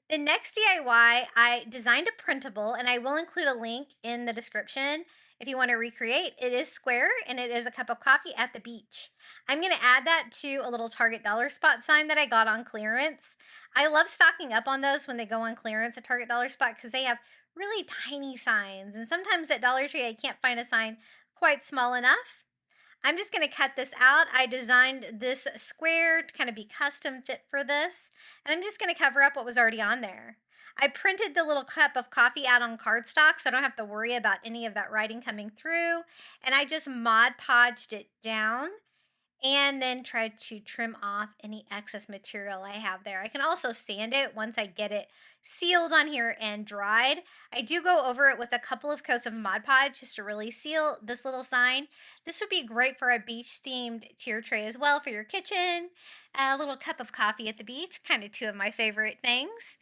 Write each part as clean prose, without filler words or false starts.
The next DIY, I designed a printable, and I will include a link in the description if you want to recreate. It is square and it is a cup of coffee at the beach. I'm going to add that to a little Target dollar spot sign that I got on clearance. I love stocking up on those when they go on clearance at Target dollar spot because they have really tiny signs. And sometimes at Dollar Tree, I can't find a sign quite small enough. I'm just going to cut this out. I designed this square to kind of be custom fit for this. And I'm just going to cover up what was already on there. I printed the little cup of coffee out on cardstock so I don't have to worry about any of that writing coming through. And I just Mod Podged it down and then try to trim off any excess material I have there. I can also sand it once I get it sealed on here and dried. I do go over it with a couple of coats of Mod Podge just to really seal this little sign. This would be great for a beach themed tier tray as well for your kitchen. A little cup of coffee at the beach, kind of two of my favorite things.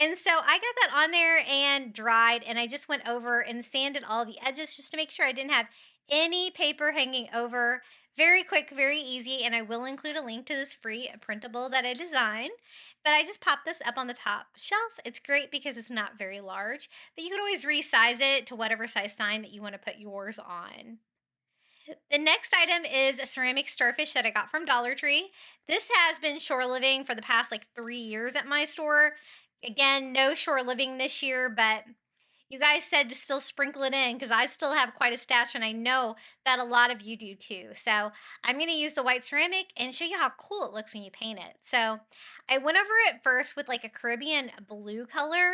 And so I got that on there and dried, and I just went over and sanded all the edges just to make sure I didn't have any paper hanging over. Very quick, very easy, and I will include a link to this free printable that I designed. But I just popped this up on the top shelf. It's great because it's not very large, but you could always resize it to whatever size sign that you want to put yours on. The next item is a ceramic starfish that I got from Dollar Tree. This has been shore living for the past like 3 years at my store. Again, no shore living this year, but you guys said to still sprinkle it in because I still have quite a stash and I know that a lot of you do too. So I'm going to use the white ceramic and show you how cool it looks when you paint it. So I went over it first with like a Caribbean blue color.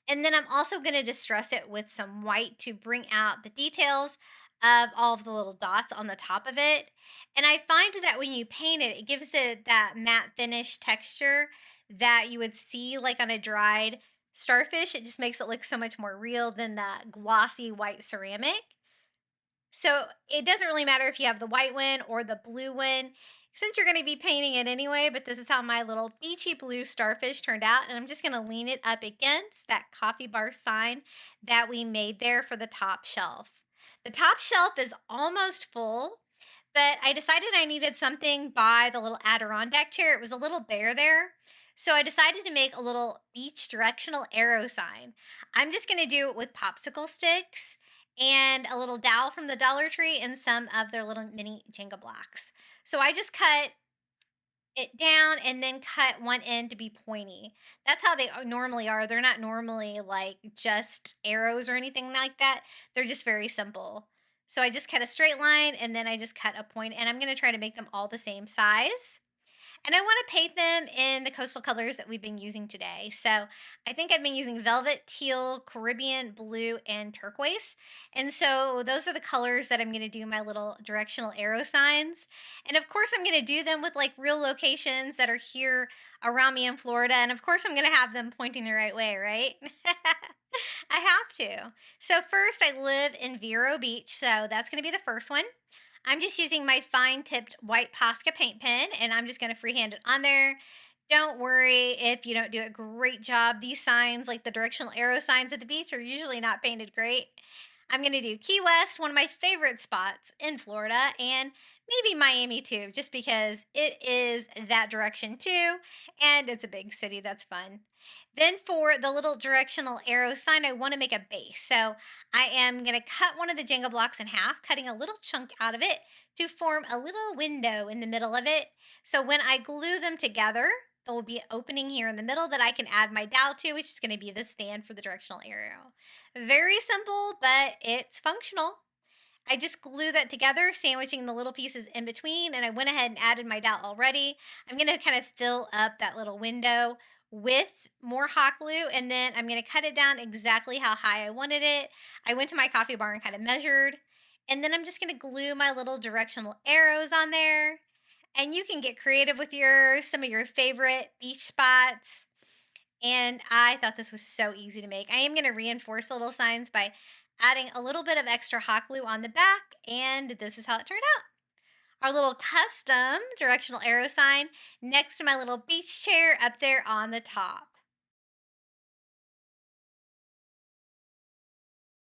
And then I'm also going to distress it with some white to bring out the details of all of the little dots on the top of it. And I find that when you paint it, it gives it that matte finish texture that you would see like on a dried starfish. It just makes it look so much more real than the glossy white ceramic. So it doesn't really matter if you have the white one or the blue one, since you're going to be painting it anyway. But this is how my little beachy blue starfish turned out. And I'm just going to lean it up against that coffee bar sign that we made there for the top shelf. The top shelf is almost full, but I decided I needed something by the little Adirondack chair. It was a little bare there. So I decided to make a little beach directional arrow sign. I'm just going to do it with popsicle sticks and a little dowel from the Dollar Tree and some of their little mini Jenga blocks. So I just cut it down and then cut one end to be pointy. That's how they normally are. They're not normally like just arrows or anything like that. They're just very simple. So I just cut a straight line and then I just cut a point, and I'm going to try to make them all the same size. And I want to paint them in the coastal colors that we've been using today. So I think I've been using velvet, teal, Caribbean blue, and turquoise. And so those are the colors that I'm going to do my little directional arrow signs. And of course, I'm going to do them with like real locations that are here around me in Florida. And of course, I'm going to have them pointing the right way, right? I have to. So first, I live in Vero Beach. So that's going to be the first one. I'm just using my fine tipped white Posca paint pen, and I'm just going to freehand it on there. Don't worry if you don't do a great job. These signs, like the directional arrow signs at the beach, are usually not painted great. I'm going to do Key West, one of my favorite spots in Florida, and maybe Miami too, just because it is that direction too, and it's a big city. That's fun. Then for the little directional arrow sign, I want to make a base. So I am going to cut one of the Jenga blocks in half, cutting a little chunk out of it to form a little window in the middle of it. So when I glue them together, there will be an opening here in the middle that I can add my dowel to, which is going to be the stand for the directional arrow. Very simple, but it's functional. I just glue that together, sandwiching the little pieces in between, and I went ahead and added my dowel already. I'm going to kind of fill up that little window with more hot glue, and then I'm going to cut it down exactly how high I wanted it. I went to my coffee bar and kind of measured, and then I'm just going to glue my little directional arrows on there. And you can get creative with some of your favorite beach spots. And I thought this was so easy to make. I am going to reinforce the little signs by adding a little bit of extra hot glue on the back, and this is how it turned out. Our little custom directional arrow sign next to my little beach chair up there on the top.